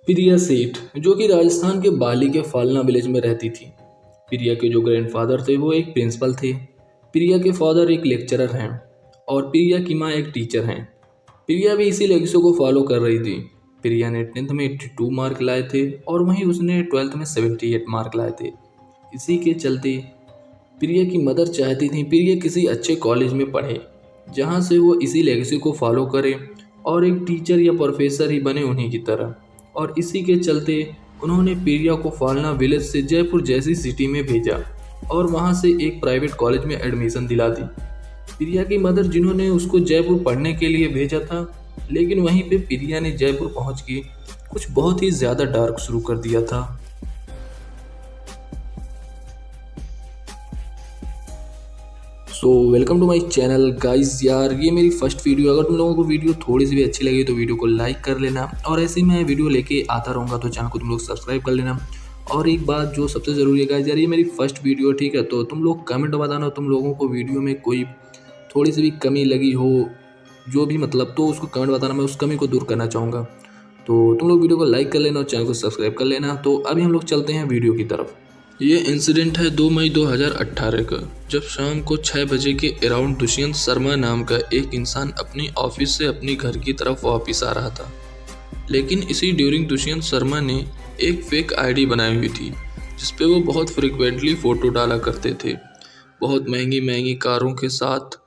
प्रिया सेठ जो कि राजस्थान के बाली के फालना विलेज में रहती थी। प्रिया के जो ग्रैंडफादर थे वो एक प्रिंसिपल थे। प्रिया के फादर एक लेक्चरर हैं और प्रिया की माँ एक टीचर हैं। प्रिया भी इसी लेगेसी को फॉलो कर रही थी। प्रिया ने 10th में 82 मार्क लाए थे और वहीं उसने 12th में 78 मार्क लाए थे। इसी के चलते प्रिया की मदर चाहती थी प्रिया किसी अच्छे कॉलेज में पढ़े जहाँ से वो इसी लेगेसी को फॉलो करे और एक टीचर या प्रोफेसर ही बने उन्हीं की तरह। और इसी के चलते उन्होंने प्रिया को फालना विलेज से जयपुर जैसी सिटी में भेजा और वहाँ से एक प्राइवेट कॉलेज में एडमिशन दिला दी। प्रिया की मदर जिन्होंने उसको जयपुर पढ़ने के लिए भेजा था, लेकिन वहीं पे प्रिया ने जयपुर पहुँच के कुछ बहुत ही ज़्यादा डार्क शुरू कर दिया था। So welcome to my channel guys. यार ये मेरी फर्स्ट वीडियो, अगर तुम लोगों को वीडियो थोड़ी सी भी अच्छी लगी तो वीडियो को लाइक कर लेना और ऐसे ही मैं वीडियो लेके आता रहूँगा तो चैनल को तुम लोग सब्सक्राइब कर लेना। और एक बात जो सबसे ज़रूरी है गाइस, यार ये मेरी फर्स्ट वीडियो ठीक है, तो तुम लोग कमेंट बताना तुम लोगों को वीडियो में कोई थोड़ी सी भी कमी लगी हो, जो भी मतलब, तो उसको कमेंट बताना, मैं उस कमी को दूर करना चाहूँगा। तो तुम लोग वीडियो को लाइक कर लेना और चैनल को सब्सक्राइब कर लेना। तो अभी हम लोग चलते हैं वीडियो की तरफ। ये इंसिडेंट है 2 मई 2018 का, जब शाम को 6 बजे के अराउंड दुष्यंत शर्मा नाम का एक इंसान अपनी ऑफिस से अपनी घर की तरफ वापस आ रहा था। लेकिन इसी ड्यूरिंग दुष्यंत शर्मा ने एक फेक आईडी बनाई हुई थी जिसपे वो बहुत फ्रिक्वेंटली फ़ोटो डाला करते थे, बहुत महंगी महंगी कारों के साथ,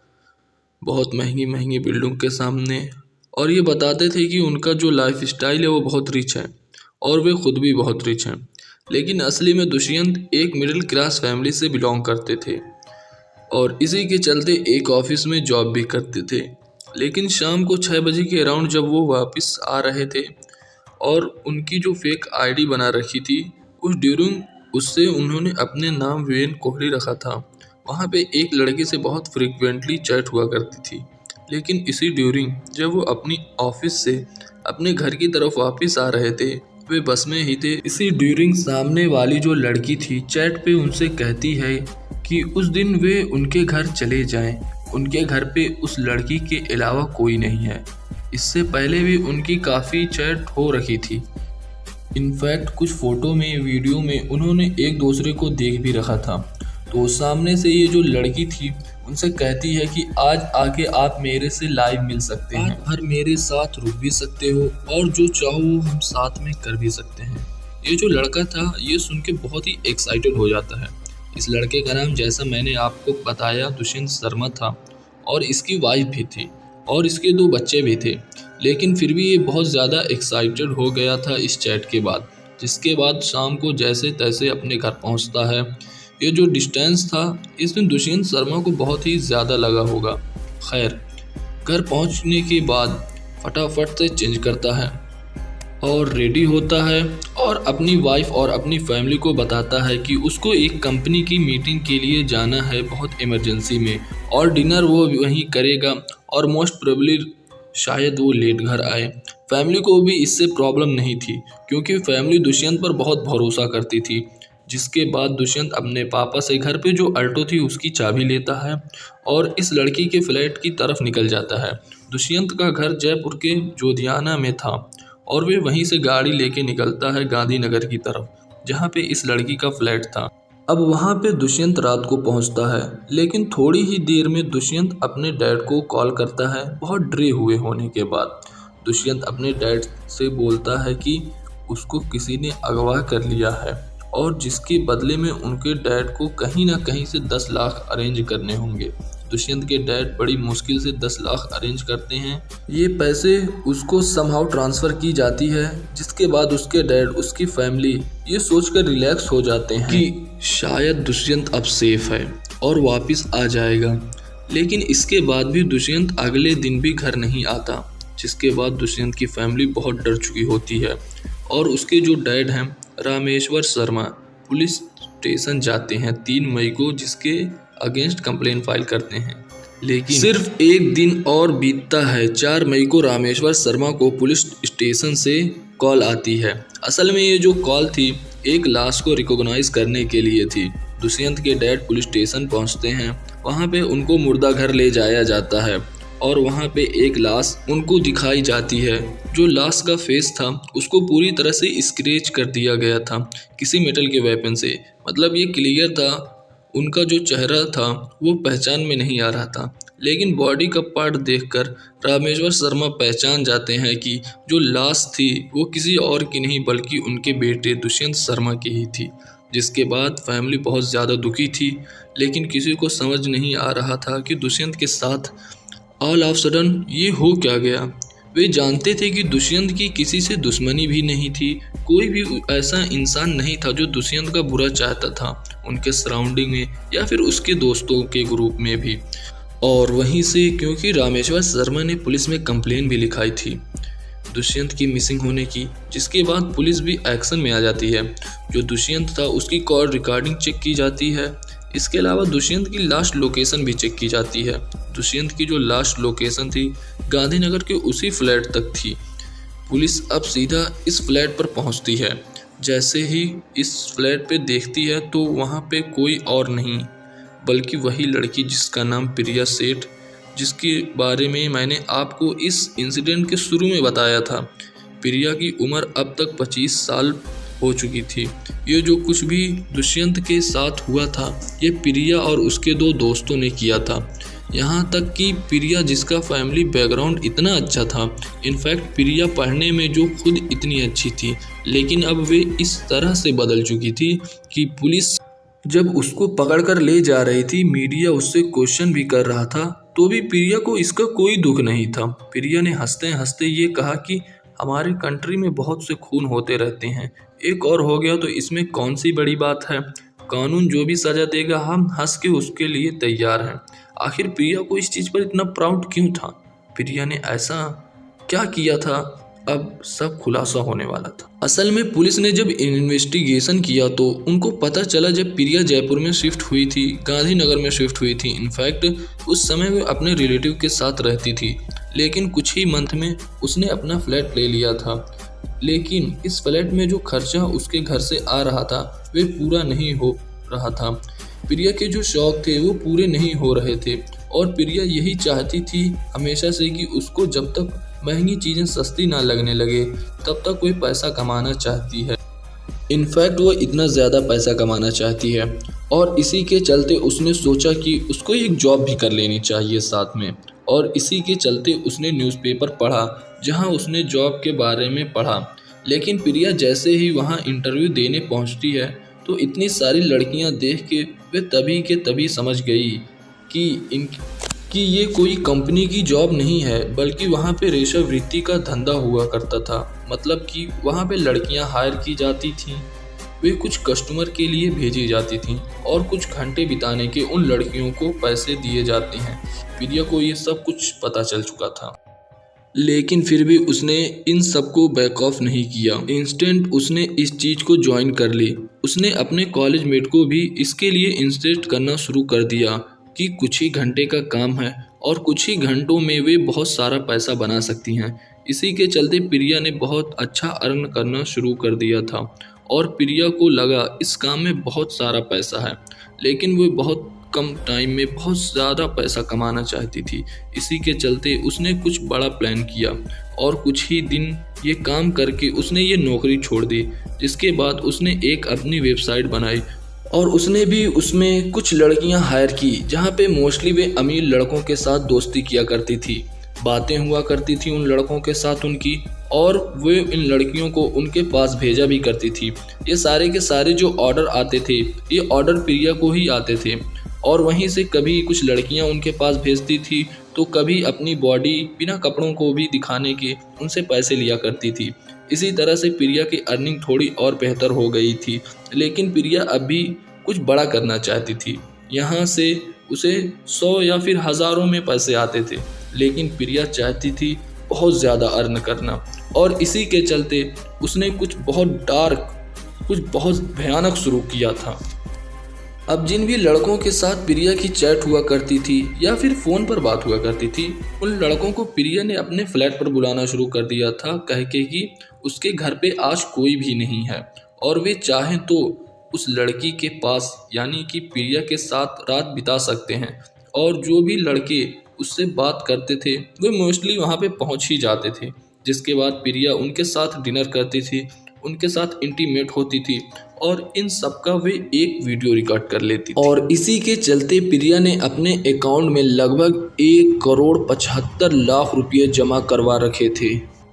बहुत महंगी महंगी बिल्डिंग के सामने, और ये बताते थे कि उनका जो लाइफ स्टाइल है वो बहुत रिच है और वे खुद भी बहुत रिच हैं। लेकिन असली में दुष्यंत एक मिडिल क्लास फैमिली से बिलोंग करते थे और इसी के चलते एक ऑफिस में जॉब भी करते थे। लेकिन शाम को 6 बजे के अराउंड जब वो वापस आ रहे थे और उनकी जो फेक आईडी बना रखी थी, उस ड्यूरिंग उससे उन्होंने अपने नाम वीरेन कोहली रखा था। वहाँ पे एक लड़के से बहुत फ्रिक्वेंटली चैट हुआ करती थी। लेकिन इसी ड्यूरिंग जब वो अपनी ऑफिस से अपने घर की तरफ वापस आ रहे थे, वे बस में ही थे। इसी ड्यूरिंग सामने वाली जो लड़की थी चैट पे उनसे कहती है कि उस दिन वे उनके घर चले जाएं, उनके घर पे उस लड़की के अलावा कोई नहीं है। इससे पहले भी उनकी काफ़ी चैट हो रखी थी। इनफैक्ट कुछ फ़ोटो में, वीडियो में उन्होंने एक दूसरे को देख भी रखा था। तो सामने से ये जो लड़की थी उनसे कहती है कि आज आके आप मेरे से लाइव मिल सकते हैं, हर मेरे साथ रुक भी सकते हो और जो चाहो वो हम साथ में कर भी सकते हैं। ये जो लड़का था ये सुन के बहुत ही एक्साइटेड हो जाता है। इस लड़के का नाम, जैसा मैंने आपको बताया, दुष्यंत शर्मा था और इसकी वाइफ भी थी और इसके 2 बच्चे भी थे। लेकिन फिर भी ये बहुत ज़्यादा एक्साइटेड हो गया था इस चैट के बाद, जिसके बाद शाम को जैसे तैसे अपने घर पहुंचता है। ये जो डिस्टेंस था इस दिन दुष्यंत शर्मा को बहुत ही ज़्यादा लगा होगा। खैर, घर पहुंचने के बाद फटाफट से चेंज करता है और रेडी होता है और अपनी वाइफ और अपनी फैमिली को बताता है कि उसको एक कंपनी की मीटिंग के लिए जाना है बहुत इमरजेंसी में, और डिनर वो वहीं करेगा और मोस्ट प्रोबेबली शायद वो लेट घर आए। फैमिली को भी इससे प्रॉब्लम नहीं थी क्योंकि फैमिली दुष्यंत पर बहुत भरोसा करती थी। जिसके बाद दुष्यंत अपने पापा से घर पे जो अल्टो थी उसकी चाबी लेता है और इस लड़की के फ्लैट की तरफ निकल जाता है। दुष्यंत का घर जयपुर के जोधियाना में था और वे वहीं से गाड़ी लेके निकलता है गांधीनगर की तरफ, जहाँ पे इस लड़की का फ्लैट था। अब वहाँ पे दुष्यंत रात को पहुँचता है, लेकिन थोड़ी ही देर में दुष्यंत अपने डैड को कॉल करता है। बहुत डरे हुए होने के बाद दुष्यंत अपने डैड से बोलता है कि उसको किसी ने अगवा कर लिया है और जिसके बदले में उनके डैड को कहीं ना कहीं से 10 लाख अरेंज करने होंगे। दुष्यंत के डैड बड़ी मुश्किल से 10 लाख अरेंज करते हैं। ये पैसे उसको समहाउ ट्रांसफ़र की जाती है, जिसके बाद उसके डैड, उसकी फैमिली ये सोचकर रिलैक्स हो जाते हैं कि शायद दुष्यंत अब सेफ है और वापस आ जाएगा। लेकिन इसके बाद भी दुष्यंत अगले दिन भी घर नहीं आता, जिसके बाद दुष्यंत की फैमिली बहुत डर चुकी होती है और उसके जो डैड हैं रामेश्वर शर्मा पुलिस स्टेशन जाते हैं 3 मई को, जिसके अगेंस्ट कंप्लेन फाइल करते हैं। लेकिन सिर्फ एक दिन और बीतता है। 4 मई को रामेश्वर शर्मा को पुलिस स्टेशन से कॉल आती है। असल में ये जो कॉल थी एक लाश को रिकॉग्नाइज करने के लिए थी। दुष्यंत के डैड पुलिस स्टेशन पहुंचते हैं, वहां पे उनको मुर्दा घर ले जाया जाता है और वहाँ पे एक लाश उनको दिखाई जाती है। जो लाश का फेस था उसको पूरी तरह से स्क्रैच कर दिया गया था किसी मेटल के वेपन से। मतलब ये क्लियर था उनका जो चेहरा था वो पहचान में नहीं आ रहा था। लेकिन बॉडी का पार्ट देखकर रामेश्वर शर्मा पहचान जाते हैं कि जो लाश थी वो किसी और की नहीं बल्कि उनके बेटे दुष्यंत शर्मा की ही थी। जिसके बाद फैमिली बहुत ज़्यादा दुखी थी, लेकिन किसी को समझ नहीं आ रहा था कि दुष्यंत के साथ ऑल ऑफ सडन ये हो क्या गया। वे जानते थे कि दुष्यंत की किसी से दुश्मनी भी नहीं थी, कोई भी ऐसा इंसान नहीं था जो दुष्यंत का बुरा चाहता था उनके सराउंडिंग में या फिर उसके दोस्तों के ग्रुप में भी। और वहीं से क्योंकि रामेश्वर शर्मा ने पुलिस में कंप्लेन भी लिखाई थी दुष्यंत की मिसिंग होने की, जिसके बाद पुलिस भी एक्शन में आ जाती है। जो दुष्यंत था उसकी कॉल रिकॉर्डिंग चेक की जाती है। इसके अलावा दुष्यंत की लास्ट लोकेशन भी चेक की जाती है। दुष्यंत की जो लास्ट लोकेशन थी गांधीनगर के उसी फ्लैट तक थी। पुलिस अब सीधा इस फ्लैट पर पहुंचती है। जैसे ही इस फ्लैट पे देखती है तो वहाँ पे कोई और नहीं बल्कि वही लड़की जिसका नाम प्रिया सेठ, जिसके बारे में मैंने आपको इस इंसिडेंट के शुरू में बताया था। प्रिया की उम्र अब तक 25 साल हो चुकी थी। ये जो कुछ भी दुष्यंत के साथ हुआ था ये प्रिया और उसके 2 दोस्तों ने किया था। यहाँ तक कि प्रिया जिसका फैमिली बैकग्राउंड इतना अच्छा था, इनफैक्ट प्रिया पढ़ने में जो खुद इतनी अच्छी थी, लेकिन अब वे इस तरह से बदल चुकी थी कि पुलिस जब उसको पकड़ कर ले जा रही थी, मीडिया उससे क्वेश्चन भी कर रहा था, तो भी प्रिया को इसका कोई दुख नहीं था। प्रिया ने हंसते हंसते ये कहा कि हमारे कंट्री में बहुत से खून होते रहते हैं, एक और हो गया तो इसमें कौन सी बड़ी बात है, कानून जो भी सजा देगा हम हंस के उसके लिए तैयार हैं। आखिर प्रिया को इस चीज़ पर इतना प्राउड क्यों था? प्रिया ने ऐसा क्या किया था? अब सब खुलासा होने वाला था। असल में पुलिस ने जब इन्वेस्टिगेशन किया तो उनको पता चला जब प्रिया जयपुर में शिफ्ट हुई थी, गांधीनगर में शिफ्ट हुई थी, इनफैक्ट उस समय वो अपने रिलेटिव के साथ रहती थी, लेकिन कुछ ही मंथ में उसने अपना फ्लैट ले लिया था। लेकिन इस फ्लैट में जो खर्चा उसके घर से आ रहा था वे पूरा नहीं हो रहा था। प्रिया के जो शौक थे वो पूरे नहीं हो रहे थे और प्रिया यही चाहती थी हमेशा से कि उसको जब तक महंगी चीज़ें सस्ती ना लगने लगे तब तक कोई पैसा कमाना चाहती है। इनफैक्ट वो इतना ज़्यादा पैसा कमाना चाहती है और इसी के चलते उसने सोचा कि उसको एक जॉब भी कर लेनी चाहिए साथ में, और इसी के चलते उसने न्यूज़पेपर पढ़ा जहां उसने जॉब के बारे में पढ़ा। लेकिन प्रिया जैसे ही वहां इंटरव्यू देने पहुंचती है तो इतनी सारी लड़कियां देख के वे तभी के तभी समझ गई कि ये कोई कंपनी की जॉब नहीं है बल्कि वहाँ पे वेश्यावृत्ति का धंधा हुआ करता था। मतलब कि वहाँ पे लड़कियाँ हायर की जाती थीं, वे कुछ कस्टमर के लिए भेजी जाती थीं और कुछ घंटे बिताने के उन लड़कियों को पैसे दिए जाते हैं। प्रिया को ये सब कुछ पता चल चुका था, लेकिन फिर भी उसने इन सबको बैक ऑफ नहीं किया। इंस्टेंट उसने इस चीज़ को ज्वाइन कर ली। उसने अपने कॉलेज मेट को भी इसके लिए इंसिस्ट करना शुरू कर दिया कि कुछ ही घंटे का काम है और कुछ ही घंटों में वे बहुत सारा पैसा बना सकती हैं। इसी के चलते प्रिया ने बहुत अच्छा अर्न करना शुरू कर दिया था और प्रिया को लगा इस काम में बहुत सारा पैसा है, लेकिन वो बहुत कम टाइम में बहुत ज़्यादा पैसा कमाना चाहती थी। इसी के चलते उसने कुछ बड़ा प्लान किया और कुछ ही दिन ये काम करके उसने ये नौकरी छोड़ दी। जिसके बाद उसने एक अपनी वेबसाइट बनाई और उसने भी उसमें कुछ लड़कियां हायर की जहां पे मोस्टली वे अमीर लड़कों के साथ दोस्ती किया करती थी, बातें हुआ करती थी उन लड़कों के साथ उनकी, और वे इन लड़कियों को उनके पास भेजा भी करती थी। ये सारे के सारे जो ऑर्डर आते थे ये ऑर्डर प्रिया को ही आते थे और वहीं से कभी कुछ लड़कियां उनके पास भेजती थी तो कभी अपनी बॉडी बिना कपड़ों को भी दिखाने के उनसे पैसे लिया करती थी। इसी तरह से प्रिया की अर्निंग थोड़ी और बेहतर हो गई थी, लेकिन प्रिया अब भी कुछ बड़ा करना चाहती थी। यहाँ से उसे 100 या फिर हज़ारों में पैसे आते थे, लेकिन प्रिया चाहती थी बहुत ज़्यादा अर्न करना और इसी के चलते उसने कुछ बहुत डार्क, कुछ बहुत भयानक शुरू किया था। अब जिन भी लड़कों के साथ प्रिया की चैट हुआ करती थी या फिर फ़ोन पर बात हुआ करती थी, उन लड़कों को प्रिया ने अपने फ्लैट पर बुलाना शुरू कर दिया था, कह के कि उसके घर पे आज कोई भी नहीं है और वे चाहें तो उस लड़की के पास यानी कि प्रिया के साथ रात बिता सकते हैं। और जो भी लड़के उससे बात करते थे वे मोस्टली वहाँ पे पहुँच ही जाते थे। जिसके बाद प्रिया उनके साथ डिनर करती थी, उनके साथ इंटीमेट होती थी और इन सब का वे एक वीडियो रिकॉर्ड कर लेती थी। और इसी के चलते प्रिया ने अपने अकाउंट में लगभग 1,75,00,000 रुपये जमा करवा रखे थे।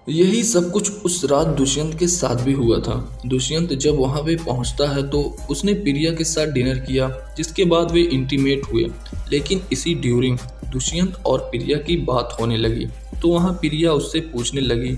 यही सब कुछ उस रात दुष्यंत के साथ भी हुआ था। दुष्यंत जब वहाँ पे पहुँचता है तो उसने प्रिया के साथ डिनर किया, जिसके बाद वे इंटीमेट हुए। लेकिन इसी ड्यूरिंग दुष्यंत और प्रिया की बात होने लगी तो वहाँ प्रिया उससे पूछने लगी,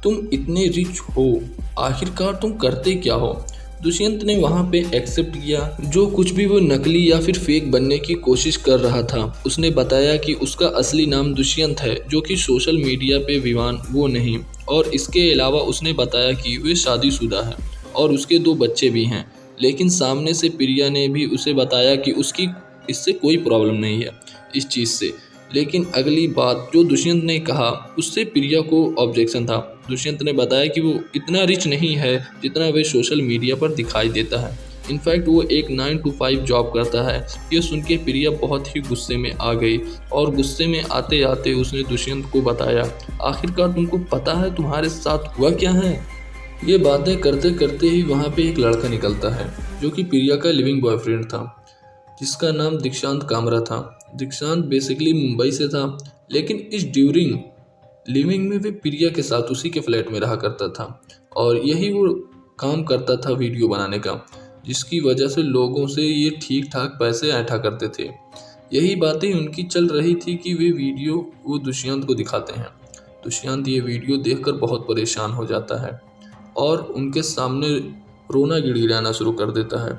तुम इतने रिच हो, आखिरकार तुम करते क्या हो? दुष्यंत ने वहाँ पे एक्सेप्ट किया जो कुछ भी वो नकली या फिर फेक बनने की कोशिश कर रहा था। उसने बताया कि उसका असली नाम दुष्यंत है, जो कि सोशल मीडिया पे विवान वो नहीं। और इसके अलावा उसने बताया कि वे शादीशुदा है और उसके 2 बच्चे भी हैं। लेकिन सामने से प्रिया ने भी उसे बताया कि उसकी इससे कोई प्रॉब्लम नहीं है इस चीज़ से। लेकिन अगली बात जो दुष्यंत ने कहा उससे प्रिया को ऑब्जेक्शन था। दुष्यंत ने बताया कि वो इतना रिच नहीं है जितना वे सोशल मीडिया पर दिखाई देता है। इनफैक्ट वो एक 9 to 5 जॉब करता है। ये सुन के प्रिया बहुत ही गुस्से में आ गई और गुस्से में आते आते उसने दुष्यंत को बताया, आखिरकार तुमको पता है तुम्हारे साथ हुआ क्या है? ये बातें करते करते ही वहाँ पे एक लड़का निकलता है जो कि प्रिया का लिविंग बॉयफ्रेंड था, जिसका नाम दीक्षांत कामरा था। दीक्षांत बेसिकली मुंबई से था, लेकिन इस ड्यूरिंग लिविंग में वे प्रिया के साथ उसी के फ्लैट में रहा करता था और यही वो काम करता था वीडियो बनाने का, जिसकी वजह से लोगों से ये ठीक ठाक पैसे ऐंठा करते थे। यही बातें उनकी चल रही थी कि वे वीडियो वो दुष्यंत को दिखाते हैं। दुष्यंत ये वीडियो देखकर बहुत परेशान हो जाता है और उनके सामने रोना गिड़गिड़ाना शुरू कर देता है।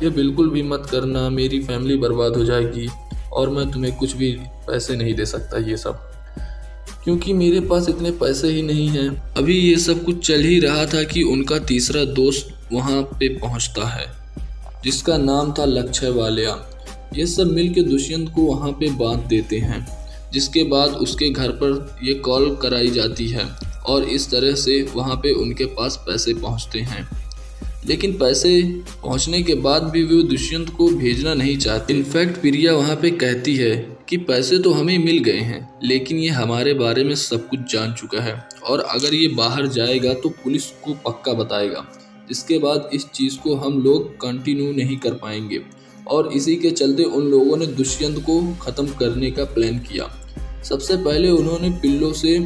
ये बिल्कुल भी मत करना, मेरी फैमिली बर्बाद हो जाएगी और मैं तुम्हें कुछ भी पैसे नहीं दे सकता, ये सब क्योंकि मेरे पास इतने पैसे ही नहीं हैं। अभी ये सब कुछ चल ही रहा था कि उनका तीसरा दोस्त वहाँ पे पहुँचता है, जिसका नाम था लक्ष्य वालिया। ये सब मिलके दुष्यंत को वहाँ पे बांध देते हैं, जिसके बाद उसके घर पर ये कॉल कराई जाती है और इस तरह से वहाँ पे उनके पास पैसे पहुँचते हैं। लेकिन पैसे पहुंचने के बाद भी वो दुष्यंत को भेजना नहीं चाहते। इनफैक्ट प्रिया वहाँ पे कहती है कि पैसे तो हमें मिल गए हैं, लेकिन ये हमारे बारे में सब कुछ जान चुका है और अगर ये बाहर जाएगा तो पुलिस को पक्का बताएगा, जिसके बाद इस चीज़ को हम लोग कंटिन्यू नहीं कर पाएंगे। और इसी के चलते उन लोगों ने दुष्यंत को ख़त्म करने का प्लान किया। सबसे पहले उन्होंने पिल्लों से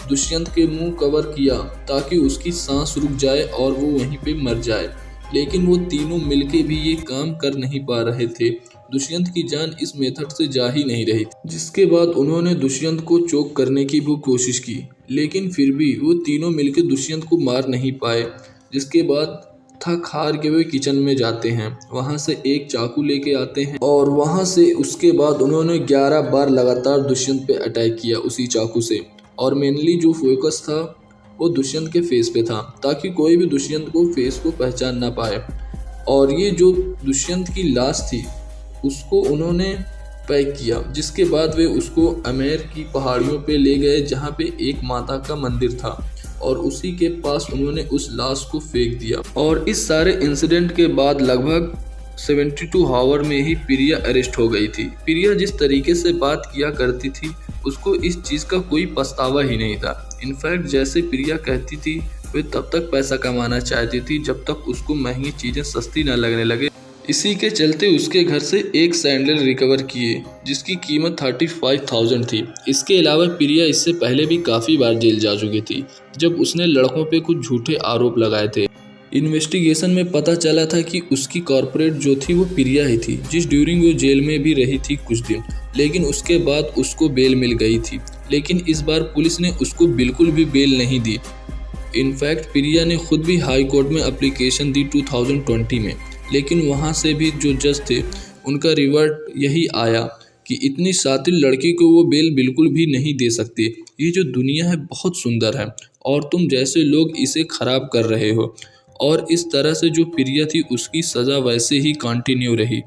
दुष्यंत के मुंह कवर किया ताकि उसकी सांस रुक जाए और वो वहीं पे मर जाए। लेकिन वो तीनों मिलके भी ये काम कर नहीं पा रहे थे। दुष्यंत की जान इस मेथड से जा ही नहीं रही थी। जिसके बाद उन्होंने दुष्यंत को चोक करने की भी कोशिश की, लेकिन फिर भी वो तीनों मिलके दुष्यंत को मार नहीं पाए। जिसके बाद थक हार के वे किचन में जाते हैं, वहाँ से एक चाकू लेके आते हैं और वहाँ से उसके बाद उन्होंने 11 बार लगातार दुष्यंत पे अटैक किया उसी चाकू से। और मेनली जो फोकस था वो दुष्यंत के फेस पे था, ताकि कोई भी दुष्यंत को फेस को पहचान ना पाए। और ये जो दुष्यंत की लाश थी उसको उन्होंने पैक किया, जिसके बाद वे उसको आमेर की पहाड़ियों पे ले गए, जहाँ पे एक माता का मंदिर था और उसी के पास उन्होंने उस लाश को फेंक दिया। और इस सारे इंसिडेंट के बाद लगभग 72 आवर में ही प्रिया अरेस्ट हो गई थी। प्रिया जिस तरीके से बात किया करती थी उसको इस चीज़ का कोई पछतावा ही नहीं था। इनफैक्ट जैसे प्रिया कहती थी वे तब तक पैसा कमाना चाहती थी जब तक उसको महंगी चीज़ें सस्ती न लगने लगे। इसी के चलते उसके घर से एक सैंडल रिकवर किए जिसकी कीमत 35,000 थी। इसके अलावा प्रिया इससे पहले भी काफ़ी बार जेल जा चुकी थी, जब उसने लड़कों पे कुछ झूठे आरोप लगाए थे। इन्वेस्टिगेशन में पता चला था कि उसकी कॉर्पोरेट जो थी वो प्रिया ही थी, जिस ड्यूरिंग वो जेल में भी रही थी कुछ दिन, लेकिन उसके बाद उसको बेल मिल गई थी। लेकिन इस बार पुलिस ने उसको बिल्कुल भी बेल नहीं दी। इनफैक्ट प्रिया ने खुद भी हाई कोर्ट में एप्लीकेशन दी 2020 में, लेकिन वहाँ से भी जो जज थे उनका रिवर्ट यही आया कि इतनी शातिर लड़की को वो बेल बिल्कुल भी नहीं दे सकते। ये जो दुनिया है बहुत सुंदर है और तुम जैसे लोग इसे ख़राब कर रहे हो। और इस तरह से जो प्रिया थी उसकी सज़ा वैसे ही कंटिन्यू रही।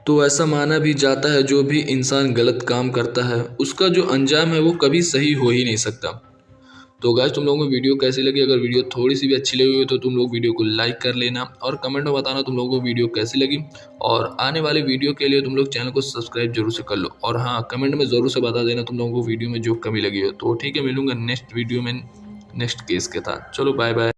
तो ऐसा माना भी जाता है जो भी इंसान गलत काम करता है उसका जो अंजाम है वो कभी सही हो ही नहीं सकता। तो गाइस तुम लोगों को वीडियो कैसी लगी, अगर वीडियो थोड़ी सी भी अच्छी लगी हो तो तुम लोग वीडियो को लाइक कर लेना और कमेंट में बताना तुम लोगों को वीडियो कैसी लगी। और आने वाले वीडियो के लिए तुम लोग चैनल को सब्सक्राइब जरूर से कर लो। और हाँ, कमेंट में ज़रूर से बता देना तुम लोगों को वीडियो में जो कमी लगी हो। तो ठीक है, मिलूंगा नेक्स्ट वीडियो में नेक्स्ट केस के साथ। चलो बाय बाय।